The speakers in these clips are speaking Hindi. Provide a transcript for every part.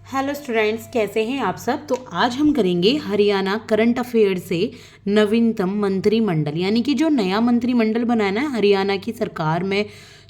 हेलो स्टूडेंट्स, कैसे हैं आप सब। तो आज हम करेंगे हरियाणा करंट अफेयर से नवीनतम मंत्रिमंडल, यानी कि जो नया मंत्रिमंडल बना है ना हरियाणा की सरकार में।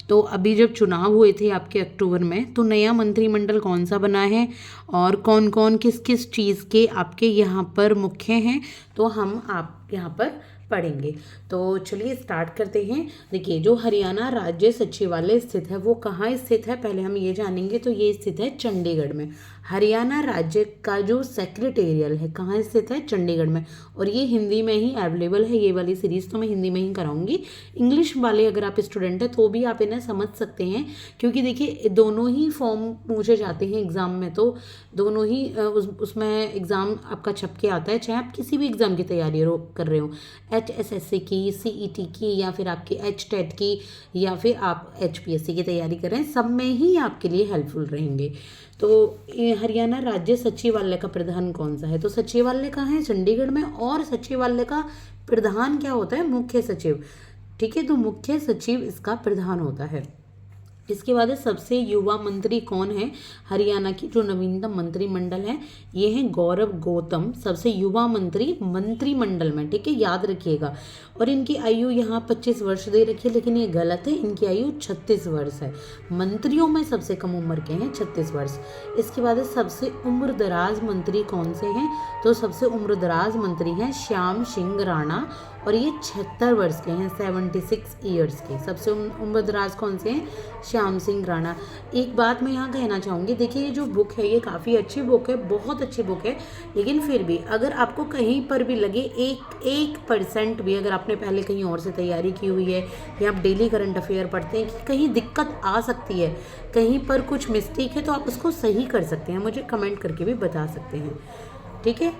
तो अभी जब चुनाव हुए थे आपके अक्टूबर में, तो नया मंत्रिमंडल कौन सा बना है और कौन कौन किस किस चीज़ के आपके यहाँ पर मुख्य हैं, तो हम आप यहाँ पर पढ़ेंगे। तो चलिए स्टार्ट करते हैं। देखिए, जो हरियाणा राज्य सचिवालय स्थित है वो कहाँ स्थित है, पहले हम ये जानेंगे। तो ये स्थित है चंडीगढ़ में। हरियाणा राज्य का जो सेक्रेटेरियल है कहाँ स्थित है, चंडीगढ़ में। और ये हिंदी में ही अवेलेबल है, ये वाली सीरीज़ तो मैं हिंदी में ही कराऊंगी। इंग्लिश वाले अगर आप स्टूडेंट हैं तो भी आप इन्हें समझ सकते हैं, क्योंकि देखिए दोनों ही फॉर्म पूछे जाते हैं एग्ज़ाम में। तो दोनों ही उसमें एग्ज़ाम आपका छप के आता है, चाहे आप किसी भी एग्ज़ाम की तैयारी कर रहे हो, HSSC की, CET की, या फिर आपकी HTET की, या फिर आप HPSC की तैयारी कर रहे हैं, सब में ही आपके लिए हेल्पफुल रहेंगे। तो हरियाणा राज्य सचिवालय का प्रधान कौन सा है, तो सचिवालय कहाँ है, चंडीगढ़ में। और सचिवालय का प्रधान क्या होता है, मुख्य सचिव। ठीक है, तो मुख्य सचिव इसका प्रधान होता है। इसके बाद सबसे युवा मंत्री कौन है, हरियाणा की जो नवीनतम मंत्रिमंडल है ये है गौरव गौतम, सबसे युवा मंत्री मंत्रिमंडल में। ठीक है, याद रखिएगा। और इनकी आयु यहाँ 25 वर्ष दे रखी है, लेकिन ये गलत है, इनकी आयु 36 वर्ष है। मंत्रियों में सबसे कम उम्र के हैं 36 वर्ष। इसके बाद सबसे उम्र दराज मंत्री कौन से हैं, तो सबसे उम्र दराज मंत्री हैं श्याम सिंह राणा, और ये 76 वर्ष के हैं, 76 ईयर्स के। सबसे उम्र दराज कौन से हैं, श्याम सिंह राणा। एक बात मैं यहाँ कहना चाहूँगी, देखिए ये जो बुक है ये काफ़ी अच्छी बुक है, बहुत अच्छी बुक है, लेकिन फिर भी अगर आपको कहीं पर भी लगे 1% भी, अगर आपने पहले कहीं और से तैयारी की हुई है या आप डेली करंट अफेयर पढ़ते हैं कि कहीं दिक्कत आ सकती है, कहीं पर कुछ मिस्टेक है, तो आप उसको सही कर सकते हैं, मुझे कमेंट करके भी बता सकते हैं। ठीक है,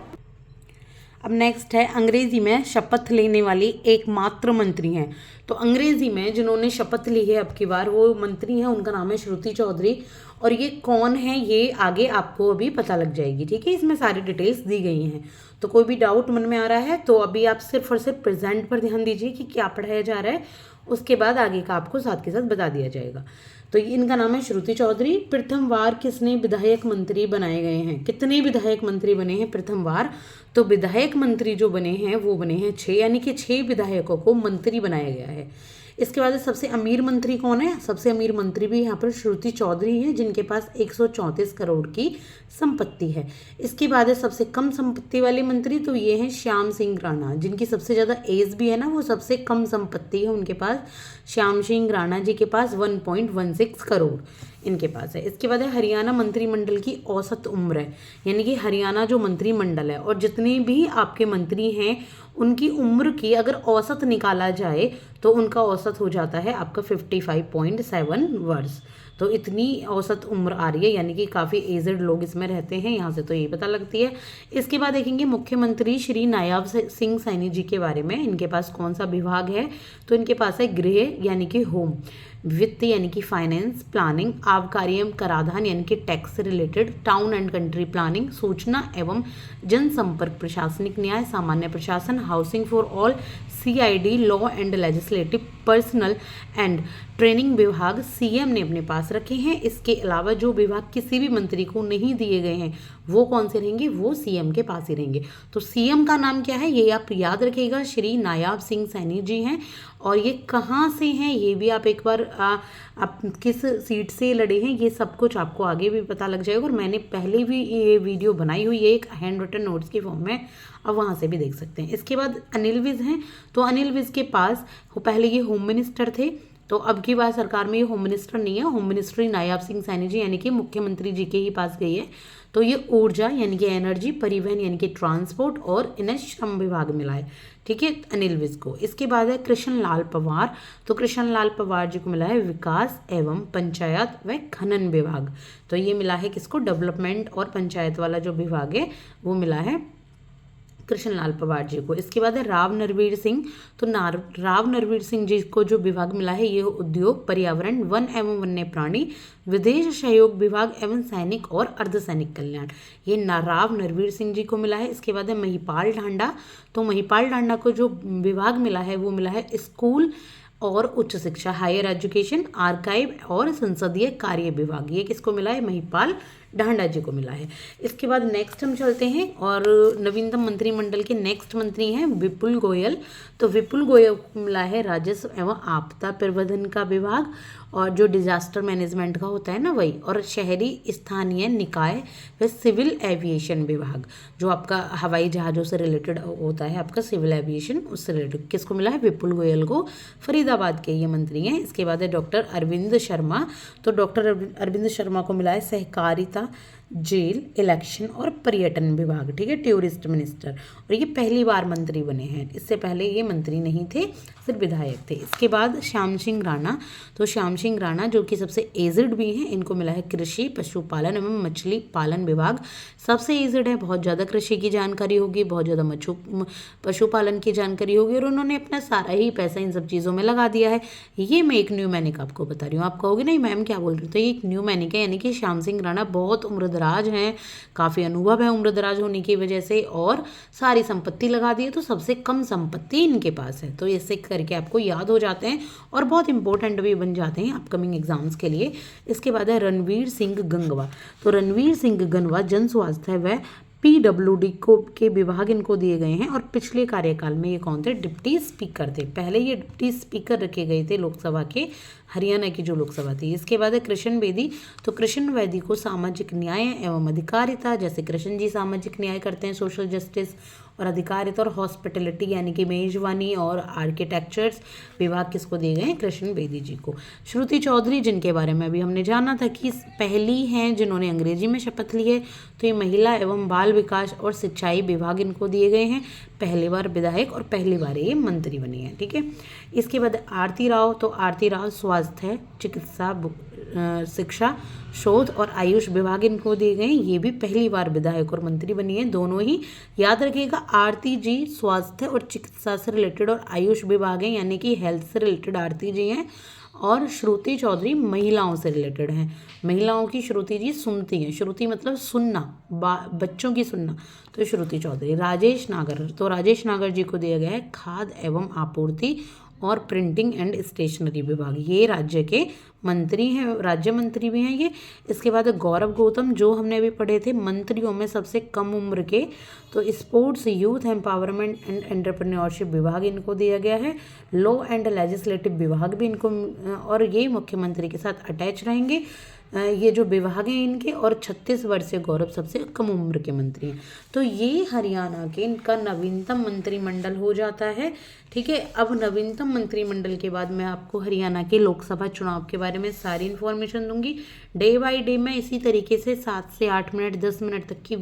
अब नेक्स्ट है अंग्रेजी में शपथ लेने वाली एकमात्र मंत्री हैं। तो अंग्रेजी में जिन्होंने शपथ ली है अब की बार वो मंत्री हैं, उनका नाम है श्रुति चौधरी। और ये कौन है ये आगे आपको अभी पता लग जाएगी। ठीक है, इसमें सारी डिटेल्स दी गई हैं। तो कोई भी डाउट मन में आ रहा है तो अभी आप सिर्फ और सिर्फ प्रेजेंट पर ध्यान दीजिए कि क्या पढ़ाया जा रहा है, उसके बाद आगे का आपको साथ के साथ बता दिया जाएगा। तो इनका नाम है श्रुति चौधरी। प्रथम बार किसने विधायक मंत्री बनाए गए हैं, कितने विधायक मंत्री बने हैं प्रथम बार, तो विधायक मंत्री जो बने हैं वो बने हैं 6, यानी कि 6 विधायकों को मंत्री बनाया गया है। इसके बाद सबसे अमीर मंत्री कौन है, सबसे अमीर मंत्री भी यहाँ पर श्रुति चौधरी हैं, जिनके पास 134 करोड़ की संपत्ति है। इसके बाद सबसे कम संपत्ति वाले मंत्री, तो ये हैं श्याम सिंह राणा, जिनकी सबसे ज़्यादा एज भी है ना, वो सबसे कम संपत्ति है उनके पास। श्याम सिंह राणा जी के पास 1.16 करोड़ इनके पास है। इसके बाद है हरियाणा मंत्रिमंडल की औसत उम्र है, यानी कि हरियाणा जो मंत्रिमंडल है और जितने भी आपके मंत्री हैं उनकी उम्र की अगर औसत निकाला जाए तो उनका औसत हो जाता है आपका 55.7 वर्ष। तो इतनी औसत उम्र आ रही है, यानी कि काफ़ी एजड लोग इसमें रहते हैं, यहाँ से तो यही पता लगती है। इसके बाद देखेंगे मुख्यमंत्री श्री नायब सिंह सैनी जी के बारे में। इनके पास कौन सा विभाग है, तो इनके पास है गृह यानी कि होम, वित्त यानी कि फाइनेंस, प्लानिंग, आबकारी एवं कराधान यानी कि tax related, town and country planning, सूचना एवं जनसंपर्क, प्रशासनिक न्याय, सामान्य प्रशासन, housing for all, CID, law and legislative, personal and training विभाग सीएम ने अपने पास रखे हैं। इसके अलावा जो विभाग किसी भी मंत्री को नहीं दिए गए हैं वो कौन से रहेंगे, वो सीएम के पास ही रहेंगे। तो सीएम का नाम क्या है ये आप याद रखिएगा, श्री नायब सिंह सैनी जी हैं। और ये कहाँ से हैं ये भी आप एक बार आप किस सीट से लड़े हैं ये सब कुछ आपको आगे भी पता लग जाएगा। और मैंने पहले भी ये वीडियो बनाई हुई है एक हैंड रिटन नोट्स की फॉर्म में, अब वहाँ से भी देख सकते हैं। इसके बाद अनिल विज हैं, तो अनिल विज के पास पहले ये होम मिनिस्टर थे, तो अब की बार सरकार में ये होम मिनिस्टर नहीं है, होम मिनिस्ट्री नायब सिंह सैनी जी यानी कि मुख्यमंत्री जी के ही पास गई है। तो ये ऊर्जा यानी कि एनर्जी, परिवहन यानी कि ट्रांसपोर्ट, और इन्हें श्रम विभाग मिला है। ठीक है, अनिल विज को। इसके बाद है कृष्ण लाल पवार, तो कृष्ण लाल पवार जी को मिला है विकास एवं पंचायत व खनन विभाग। तो ये मिला है किसको, डेवलपमेंट और पंचायत वाला जो विभाग है वो मिला है कृष्ण लाल पवार जी को। इसके बाद है राव नरवीर सिंह, तो राव नरवीर सिंह जी को जो विभाग मिला है ये उद्योग, पर्यावरण, वन एवं वन्य प्राणी, विदेश सहयोग विभाग एवं सैनिक और अर्धसैनिक कल्याण, ये राव नरवीर सिंह जी को मिला है। इसके बाद है महिपाल ढांडा, तो महिपाल ढांडा को जो विभाग मिला है वो मिला है स्कूल और उच्च शिक्षा, हायर एजुकेशन, आर्काइव और संसदीय कार्य विभाग, ये किसको मिला है, महिपाल ढांडा जी को मिला है। इसके बाद नेक्स्ट हम चलते हैं और नवीनतम मंत्रिमंडल के नेक्स्ट मंत्री हैं विपुल गोयल। तो विपुल गोयल को मिला है राजस्व एवं आपदा प्रबंधन का विभाग, और जो डिजास्टर मैनेजमेंट का होता है ना वही, और शहरी स्थानीय निकाय व सिविल एविएशन विभाग, जो आपका हवाई जहाज़ों से रिलेटेड होता है, आपका सिविल एविएशन उससे रिलेटेड किसको मिला है? विपुल गोयल को। फरीदाबाद के ये मंत्री हैं। इसके बाद है डॉक्टर अरविंद शर्मा। तो डॉक्टर अरविंद शर्मा को मिला है सहकारिता, जेल, इलेक्शन और पर्यटन विभाग, ठीक है, टूरिस्ट मिनिस्टर, और ये पहली बार मंत्री बने हैं। इससे पहले ये मंत्री नहीं थे, सिर्फ विधायक थे। इसके बाद श्याम सिंह राणा। तो श्याम सिंह राणा जो कि सबसे एजड भी हैं, इनको मिला है कृषि, पशुपालन एवं मछली पालन विभाग। सबसे एजड है, बहुत ज़्यादा कृषि की जानकारी होगी, बहुत ज़्यादा पशुपालन की जानकारी होगी, और उन्होंने अपना सारा ही पैसा इन सब चीज़ों में लगा दिया है। ये मैं एक न्यूमैनिक आपको बता रही हूँ। आप कहोगे नहीं मैम क्या बोल रही हो, तो ये एक न्यूमैनिक है, यानी कि श्याम सिंह राणा बहुत उम्रदराज हैं, काफ़ी अनुभव है उम्रदराज होने की वजह से, और सारी संपत्ति लगा दी है, तो सबसे कम संपत्ति इनके पास है। तो इससे करके आपको याद हो जाते हैं और बहुत इंपॉर्टेंट भी बन जाते हैं अपकमिंग एग्जाम्स के लिए। इसके बाद है रणवीर सिंह गंगवा। तो रणवीर सिंह गंगवा जन स्वास्थ्य व PWD को के विभाग इनको दिए गए हैं, और पिछले कार्यकाल में ये कौन थे? डिप्टी स्पीकर थे। पहले ये डिप्टी स्पीकर रखे गए थे लोकसभा के, हरियाणा की जो लोकसभा थी। इसके बाद है कृष्ण बेदी। तो कृष्ण बेदी को सामाजिक न्याय एवं अधिकारिता, जैसे कृष्ण जी सामाजिक न्याय करते हैं, सोशल जस्टिस और अधिकारिता, और हॉस्पिटलिटी यानी कि मेजबानी और आर्किटेक्चर्स विभाग किसको दिए गए हैं? कृष्ण बेदी जी को। श्रुति चौधरी, जिनके बारे में अभी हमने जाना था कि पहली हैं जिन्होंने अंग्रेजी में शपथ ली है, तो ये महिला एवं बाल विकास और सिंचाई विभाग इनको दिए गए हैं। पहली बार विधायक और पहली बार ये मंत्री बनी है, ठीक है। इसके बाद आरती राव। तो आरती राव स्वास्थ्य, चिकित्सा, शिक्षा, शोध और आयुष विभाग इनको दिए गए हैं। ये भी पहली बार विधायक और मंत्री बनी है, दोनों ही। याद रखिएगा, आरती जी स्वास्थ्य और चिकित्सा से रिलेटेड और आयुष विभाग है, यानी कि हेल्थ से रिलेटेड आरती जी हैं, और श्रुति चौधरी महिलाओं से रिलेटेड हैं। महिलाओं की श्रुति जी सुनती हैं, श्रुति मतलब सुनना, बच्चों की सुनना, तो श्रुति चौधरी। राजेश नागर। तो राजेश नागर जी को दिया गया है खाद्य एवं आपूर्ति और प्रिंटिंग एंड स्टेशनरी विभाग। ये राज्य के मंत्री हैं, राज्य मंत्री भी हैं ये। इसके बाद गौरव गौतम, जो हमने अभी पढ़े थे मंत्रियों में सबसे कम उम्र के, तो sports, youth empowerment and entrepreneurship विभाग इनको दिया गया है। लॉ एंड लेजिस्लेटिव विभाग भी इनको, और ये मुख्यमंत्री के साथ अटैच रहेंगे ये जो विभाग हैं इनके, और 36 वर्षीय गौरव सबसे कम उम्र के मंत्री हैं। तो ये हरियाणा के इनका नवीनतम मंत्रिमंडल हो जाता है, ठीक है। अब नवीनतम मंत्रिमंडल के बाद मैं आपको हरियाणा के लोकसभा चुनाव के बारे में सारी इन्फॉर्मेशन दूंगी। डे बाय डे मैं इसी तरीके से 7 से 8 मिनट 10 मिनट तक की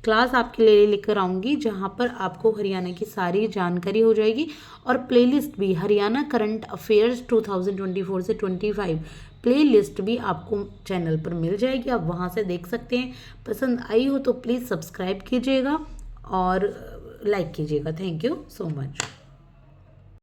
क्लास आपके लिए लेकर आऊँगी, जहाँ पर आपको हरियाणा की सारी जानकारी हो जाएगी, और प्लेलिस्ट भी हरियाणा करंट अफेयर्स 2024 से 25 प्लेलिस्ट भी आपको चैनल पर मिल जाएगी, आप वहाँ से देख सकते हैं। पसंद आई हो तो प्लीज़ सब्सक्राइब कीजिएगा और लाइक कीजिएगा। Thank you so much.